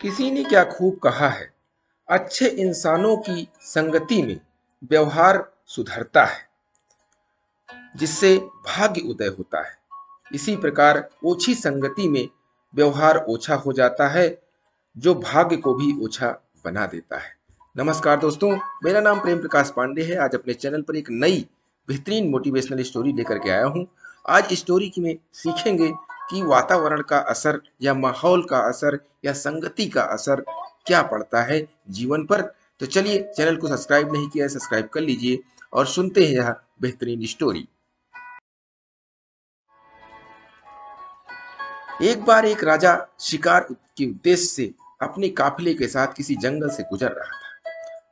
किसी ने क्या खूब कहा है, अच्छे इंसानों की संगति में व्यवहार सुधरता है, जिससे भाग्य उदय होता है। इसी प्रकार ओछी संगति में व्यवहार ओछा हो जाता है, जो भाग्य को भी ओछा बना देता है। नमस्कार दोस्तों, मेरा नाम प्रेम प्रकाश पांडे है। आज अपने चैनल पर एक नई बेहतरीन मोटिवेशनल स्टोरी लेकर के आया हूँ। आज स्टोरी की में सीखेंगे कि वातावरण का असर या माहौल का असर या संगति का असर क्या पड़ता है जीवन पर। तो चलिए, चैनल को सब्सक्राइब नहीं किया है, सब्सक्राइब कर लीजिए और सुनते हैं यह बेहतरीन स्टोरी। एक बार एक राजा शिकार के उद्देश्य से अपने काफिले के साथ किसी जंगल से गुजर रहा था।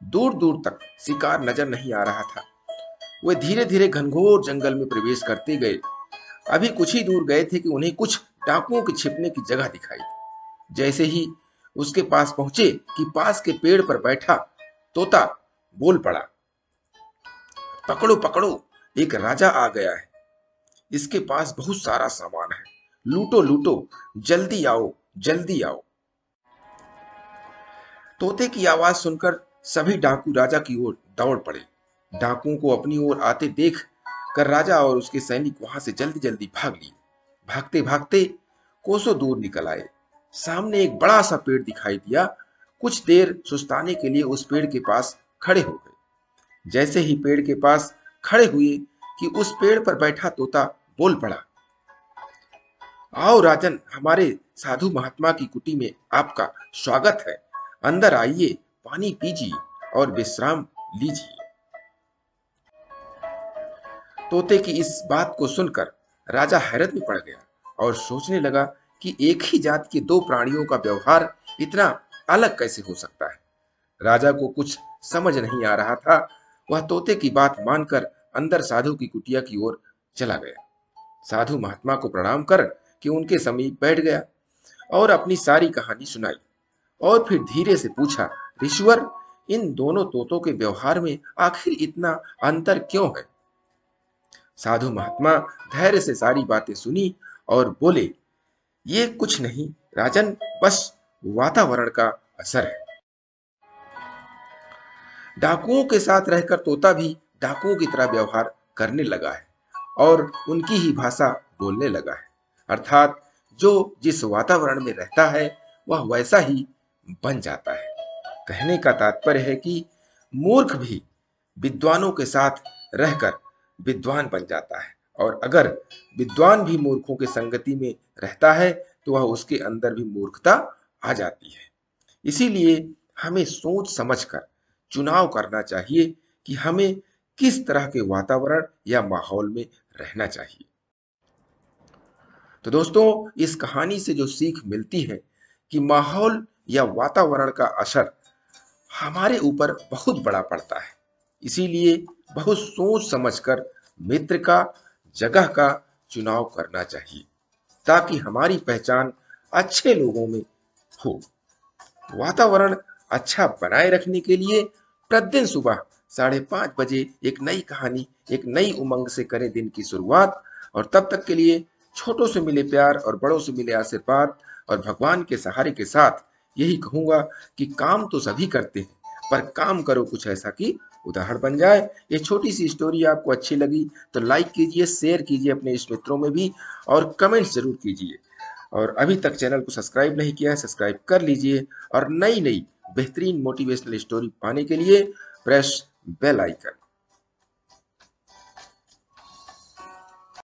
दूर दूर तक शिकार नजर नहीं आ रहा था। वे धीरे धीरे घनघोर जंगल में प्रवेश करते गए। अभी कुछ ही दूर गए थे कि उन्हें कुछ डाकुओं के छिपने की जगह दिखाई दी। जैसे ही उसके पास पहुंचे कि पास के पेड़ पर बैठा तोता बोल पड़ा, पकड़ो पकड़ो, एक राजा आ गया है। इसके पास बहुत सारा सामान है, लूटो लूटो, जल्दी आओ जल्दी आओ। तोते की आवाज सुनकर सभी डाकू राजा की ओर दौड़ पड़े। डाकुओं को अपनी ओर आते देख कर राजा और उसके सैनिक वहां से जल्दी जल्दी भाग लिए। भागते भागते कोसों दूर निकल आए। सामने एक बड़ा सा पेड़ दिखाई दिया। कुछ देर सुस्ताने के लिए उस पेड़ के पास खड़े हो गए। जैसे ही पेड़ के पास खड़े हुए कि उस पेड़ पर बैठा तोता बोल पड़ा, आओ राजन, हमारे साधु महात्मा की कुटी में आपका स्वागत है। अंदर आइए, पानी पीजिए और विश्राम लीजिए। तोते की इस बात को सुनकर राजा हैरत में पड़ गया और सोचने लगा कि एक ही जात के दो प्राणियों का व्यवहार इतना अलग कैसे हो सकता है। राजा को कुछ समझ नहीं आ रहा था। वह तोते की बात मानकर अंदर साधु की कुटिया की ओर चला गया। साधु महात्मा को प्रणाम कर कि उनके समीप बैठ गया और अपनी सारी कहानी सुनाई। और फिर धीरे से पूछा, ऋषिवर, इन दोनों तोतों के व्यवहार में आखिर इतना अंतर क्यों है? साधु महात्मा धैर्य से सारी बातें सुनी और बोले, ये कुछ नहीं राजन, बस वातावरण का असर है। डाकुओं के साथ रहकर तोता भी डाकुओं की तरह व्यवहार करने लगा है और उनकी ही भाषा बोलने लगा है। अर्थात जो जिस वातावरण में रहता है वह वैसा ही बन जाता है। कहने का तात्पर्य है कि मूर्ख भी विद्वानों के साथ रहकर विद्वान बन जाता है, और अगर विद्वान भी मूर्खों के संगति में रहता है तो वह उसके अंदर भी मूर्खता आ जाती है। इसीलिए हमें सोच समझकर चुनाव करना चाहिए कि हमें किस तरह के वातावरण या माहौल में रहना चाहिए। तो दोस्तों, इस कहानी से जो सीख मिलती है कि माहौल या वातावरण का असर हमारे ऊपर बहुत बड़ा पड़ता है। इसीलिए बहुत सोच समझकर मित्र का, जगह का चुनाव करना चाहिए, ताकि हमारी पहचान अच्छे लोगों में हो। वातावरण अच्छा बनाए रखने के लिए प्रतिदिन सुबह 5:30 बजे एक नई कहानी, एक नई उमंग से करें दिन की शुरुआत। और तब तक के लिए छोटों से मिले प्यार और बड़ों से मिले आशीर्वाद और भगवान के सहारे के साथ यही कहूंगा कि काम तो सभी करते हैं, पर काम करो कुछ ऐसा कि उदाहरण बन जाए। ये छोटी सी स्टोरी आपको अच्छी लगी तो लाइक कीजिए, शेयर कीजिए अपने इष्ट मित्रों में भी, और कमेंट्स जरूर कीजिए। और अभी तक चैनल को सब्सक्राइब नहीं किया है, सब्सक्राइब कर लीजिए और नई नई बेहतरीन मोटिवेशनल स्टोरी पाने के लिए प्रेस बेल आइकन।